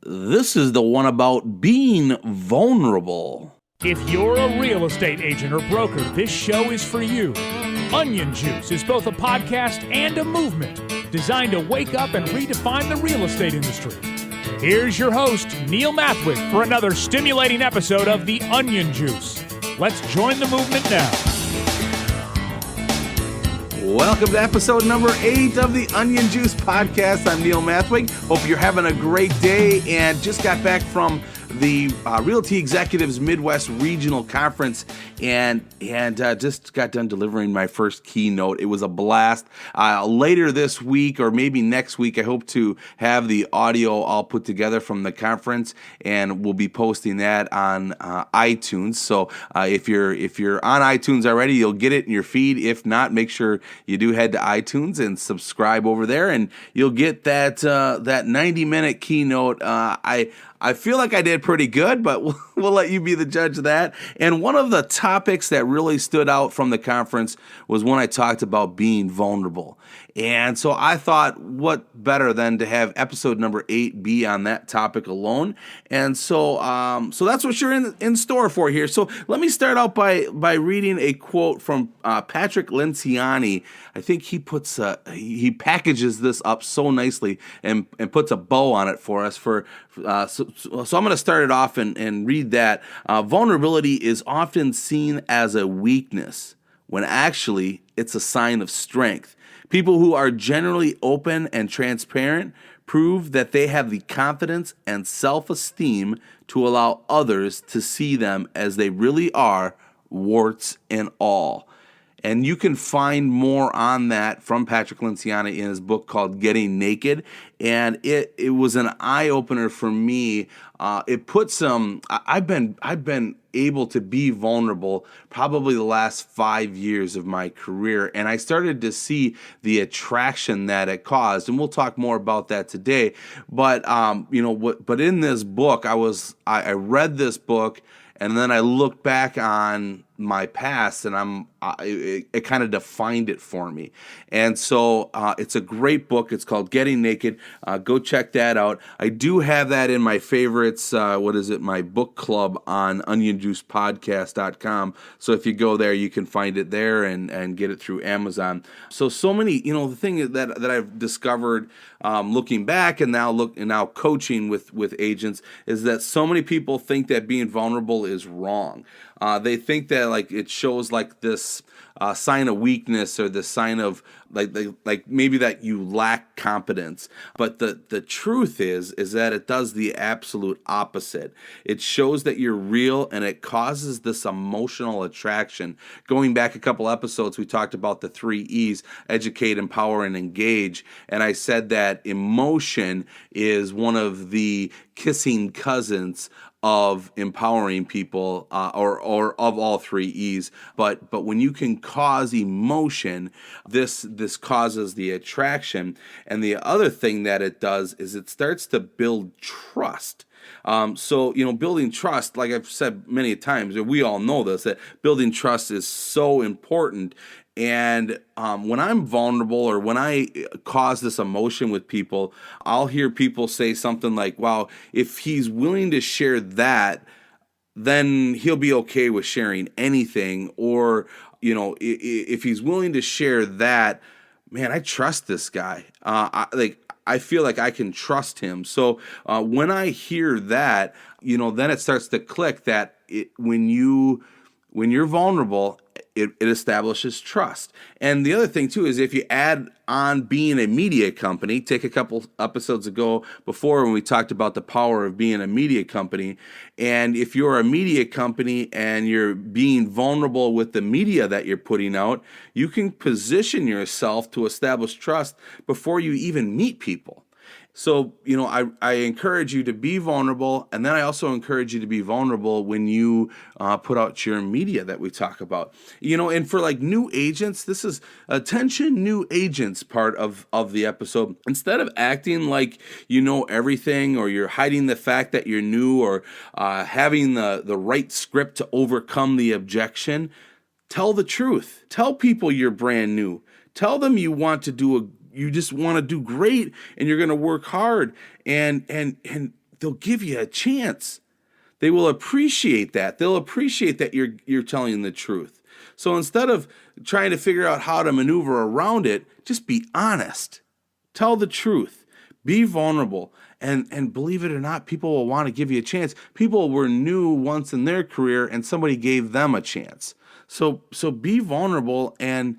This is the one about being vulnerable. If you're a real estate agent or broker, this show is for you. Onion Juice is both a podcast and a movement designed to wake up and redefine the real estate industry. Here's your host, Neil Mathwig, for another stimulating episode of The Onion Juice. Let's join the movement now. Welcome to episode number 8 of the Onion Juice podcast. I'm Neil Mathwig. Hope you're having a great day and just got back from the Realty Executives Midwest Regional Conference and just got done delivering my first keynote. It was a blast. Later this week or maybe next week, I hope to have the audio all put together from the conference, and we'll be posting that on iTunes. So if you're on iTunes already, you'll get it in your feed. If not, make sure you do head to iTunes and subscribe over there, and you'll get that 90-minute keynote. I feel like I did pretty good, but we'll let you be the judge of that. And one of the topics that really stood out from the conference was when I talked about being vulnerable. And so I thought, what better than to have episode number 8 be on that topic alone? And so that's what you're in store for here. So let me start out by reading a quote from Patrick Lenciani. I think he packages this up so nicely and puts a bow on it for us. So I'm going to start it off and read that. Vulnerability is often seen as a weakness, when actually it's a sign of strength. People who are generally open and transparent prove that they have the confidence and self-esteem to allow others to see them as they really are, warts and all. And you can find more on that from Patrick Lenciani in his book called Getting Naked. And it was an eye-opener for me. It put some, I've been able to be vulnerable probably the last 5 years of my career. And I started to see the attraction that it caused. And we'll talk more about that today. But, but in this book, I read this book, and then I looked back on my past, and it kind of defined it for me. And so it's a great book. It's called Getting Naked. Go check that out. I do have that in my favorites. My book club on onionjuicepodcast.com. So if you go there, you can find it there and get it through Amazon. So many, the thing that I've discovered looking back and now coaching with agents is that so many people think that being vulnerable is wrong. They think that it shows this sign of weakness or the sign of like maybe that you lack competence. But the truth is that it does the absolute opposite. It shows that you're real, and it causes this emotional attraction. Going back a couple episodes, we talked about the 3 E's: educate, empower, and engage. And I said that emotion is one of the kissing cousins of empowering people, or of all 3 E's. But when you can cause emotion, this causes the attraction. And the other thing that it does is it starts to build trust. Building trust, like I've said many times, we all know this, that building trust is so important. And when I'm vulnerable or when I cause this emotion with people, I'll hear people say something like, wow, if he's willing to share that, then he'll be okay with sharing anything. Or, if he's willing to share that, man, I trust this guy. I feel like I can trust him. So when I hear that, then it starts to click that when you're vulnerable, it establishes trust. And the other thing too is if you add on being a media company, take a couple episodes ago before when we talked about the power of being a media company. And if you're a media company and you're being vulnerable with the media that you're putting out, you can position yourself to establish trust before you even meet people. So, I encourage you to be vulnerable, and then I also encourage you to be vulnerable when you put out your media that we talk about. And for new agents, this is attention new agents part of the episode. Instead of acting like you know everything, or you're hiding the fact that you're new, or having the right script to overcome the objection, tell the truth. Tell people you're brand new. Tell them you just want to do great, and you're going to work hard. And they'll give you a chance. They will appreciate that. They'll appreciate that you're telling the truth. So instead of trying to figure out how to maneuver around it, just be honest. Tell the truth. Be vulnerable. And believe it or not, people will want to give you a chance. People were new once in their career and somebody gave them a chance. So be vulnerable and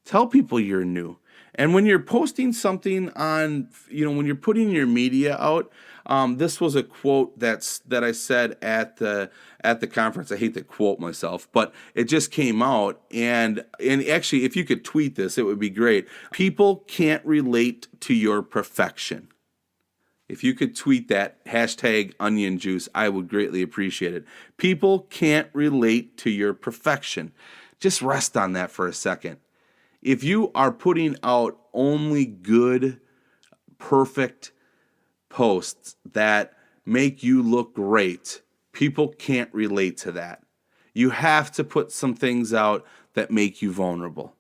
tell people you're new. And when you're posting something on, when you're putting your media out, this was a quote that I said at the conference. I hate to quote myself, but it just came out. And actually, if you could tweet this, it would be great. People can't relate to your perfection. If you could tweet that, #OnionJuice, I would greatly appreciate it. People can't relate to your perfection. Just rest on that for a second. If you are putting out only good, perfect posts that make you look great, people can't relate to that. You have to put some things out that make you vulnerable.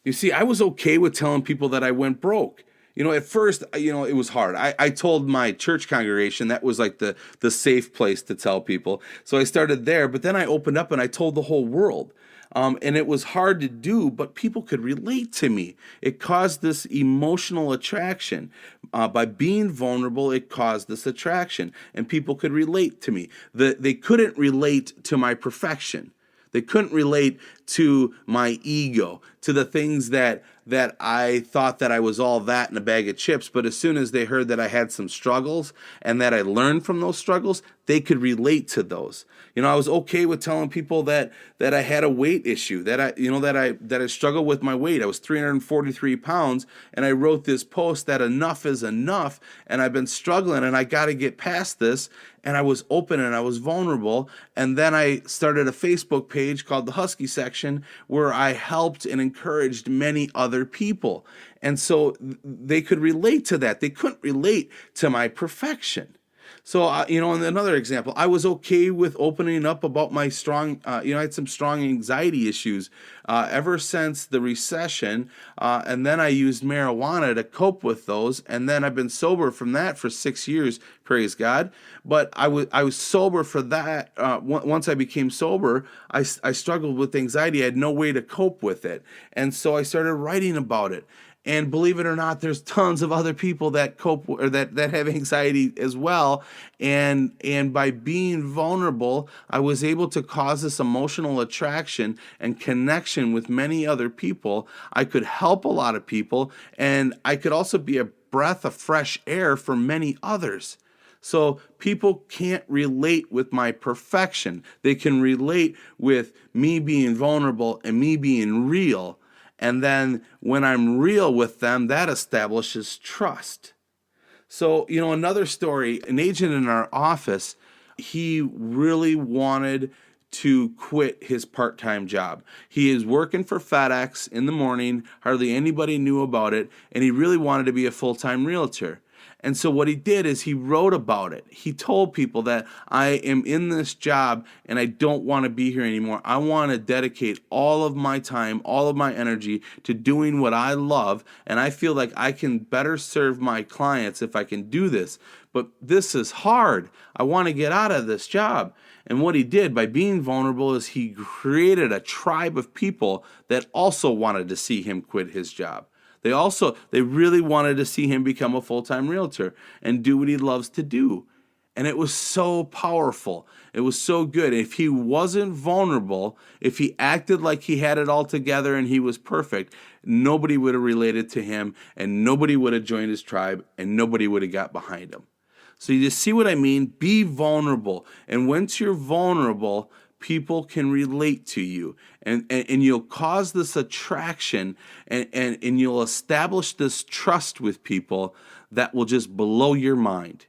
You see, I was okay with telling people that I went broke. At first, it was hard. I told my church congregation that was like the safe place to tell people. So I started there, but then I opened up and I told the whole world. And it was hard to do, but people could relate to me. It caused this emotional attraction. By being vulnerable, it caused this attraction, and people could relate to me. They couldn't relate to my perfection. They couldn't relate to my ego, to the things that I thought that I was all that in a bag of chips. But as soon as they heard that I had some struggles and that I learned from those struggles, they could relate to those. I was okay with telling people that I had a weight issue, that I struggled with my weight. I was 343 pounds, and I wrote this post that enough is enough, and I've been struggling, and I got to get past this. And I was open and I was vulnerable. And then I started a Facebook page called The Husky Section, where I helped and encouraged many other people. And so they could relate to that. They couldn't relate to my perfection. So, and another example, I was okay with opening up about my I had some strong anxiety issues ever since the recession. And then I used marijuana to cope with those. And then I've been sober from that for 6 years, praise God. But I was sober for that. Once I became sober, I struggled with anxiety. I had no way to cope with it. And so I started writing about it. And believe it or not, there's tons of other people that cope or that have anxiety as well. And by being vulnerable, I was able to cause this emotional attraction and connection with many other people. I could help a lot of people, and I could also be a breath of fresh air for many others. So people can't relate with my perfection. They can relate with me being vulnerable and me being real. And then when I'm real with them, that establishes trust. So, another story, an agent in our office, he really wanted to quit his part-time job. He is working for FedEx in the morning, hardly anybody knew about it, and he really wanted to be a full-time realtor. And so what he did is he wrote about it. He told people that I am in this job and I don't want to be here anymore. I want to dedicate all of my time, all of my energy to doing what I love. And I feel like I can better serve my clients if I can do this. But this is hard. I want to get out of this job. And what he did by being vulnerable is he created a tribe of people that also wanted to see him quit his job. They really wanted to see him become a full-time realtor and do what he loves to do. And it was so powerful. It was so good. If he wasn't vulnerable, if he acted like he had it all together and he was perfect, nobody would have related to him and nobody would have joined his tribe and nobody would have got behind him. So you just see what I mean? Be vulnerable. And once you're vulnerable, people can relate to you, and you'll cause this attraction, and you'll establish this trust with people that will just blow your mind.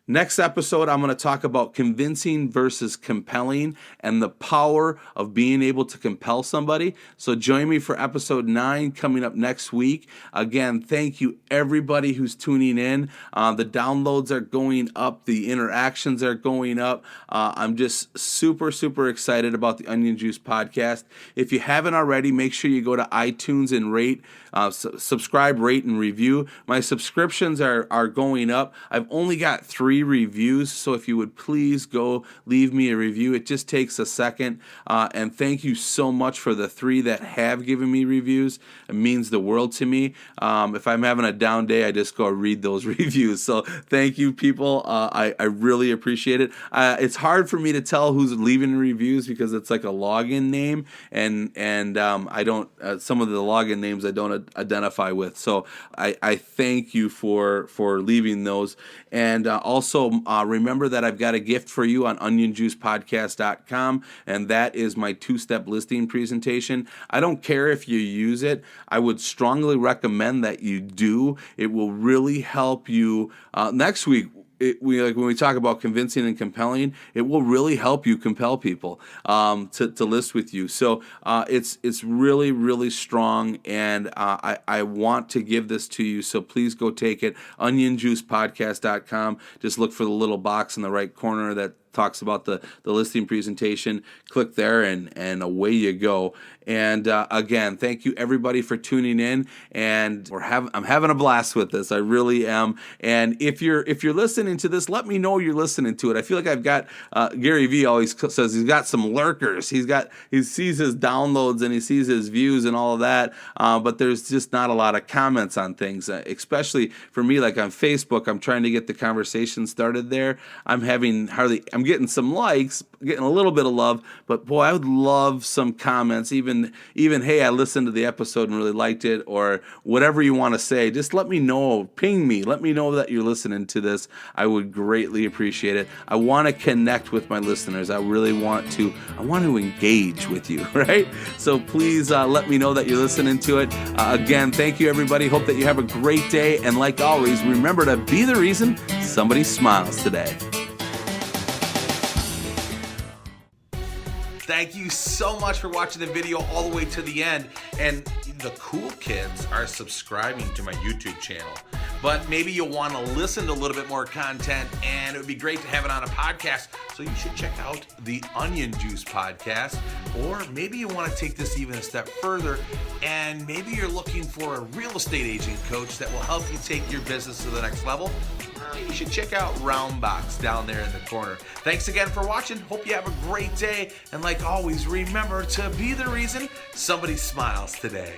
Next episode, I'm going to talk about convincing versus compelling and the power of being able to compel somebody. So join me for episode 9 coming up next week. Again, thank you everybody who's tuning in. The downloads are going up. The interactions are going up. I'm just super, super excited about the Onion Juice podcast. If you haven't already, make sure you go to iTunes and rate, subscribe, rate, and review. My subscriptions are going up. I've only got 3 free reviews. So if you would please go leave me a review. It just takes a second. And thank you so much for the 3 that have given me reviews. It means the world to me. If I'm having a down day, I just go read those reviews. So thank you, people. I really appreciate it. It's hard for me to tell who's leaving reviews because it's like a login name, and I don't. Some of the login names I don't identify with. So I thank you for leaving those. And also remember that I've got a gift for you on onionjuicepodcast.com, and that is my 2-step listing presentation. I don't care if you use it. I would strongly recommend that you do. It will really help you. Next week, when we talk about convincing and compelling, it will really help you compel people to list with you. So it's really, really strong, and I want to give this to you. So please go take it. onionjuicepodcast.com. Just look for the little box in the right corner that talks about the listing presentation. Click there, and away you go. And again, thank you everybody for tuning in. And I'm having a blast with this. I really am. And if you're listening to this, let me know you're listening to it. I feel like I've got Gary Vee always says he's got some lurkers. He sees his downloads and he sees his views and all of that. But there's just not a lot of comments on things, especially for me. Like on Facebook, I'm trying to get the conversation started there. I'm getting some likes, getting a little bit of love, but boy, I would love some comments, even hey, I listened to the episode and really liked it, or whatever you want to say. Just let me know, ping me, let me know that you're listening to this. I would greatly appreciate it. I want to connect with my listeners. I really want to engage with you, right? So please let me know that you're listening to it. Again, thank you everybody. Hope that you have a great day, and like always, remember to be the reason somebody smiles today. Thank you so much for watching the video all the way to the end. And the cool kids are subscribing to my YouTube channel. But maybe you'll want to listen to a little bit more content, and it would be great to have it on a podcast. So you should check out the Onion Juice podcast. Or maybe you want to take this even a step further, and maybe you're looking for a real estate agent coach that will help you take your business to the next level. You should check out Roundbox down there in the corner. Thanks again for watching. Hope you have a great day. And like always, remember to be the reason somebody smiles today.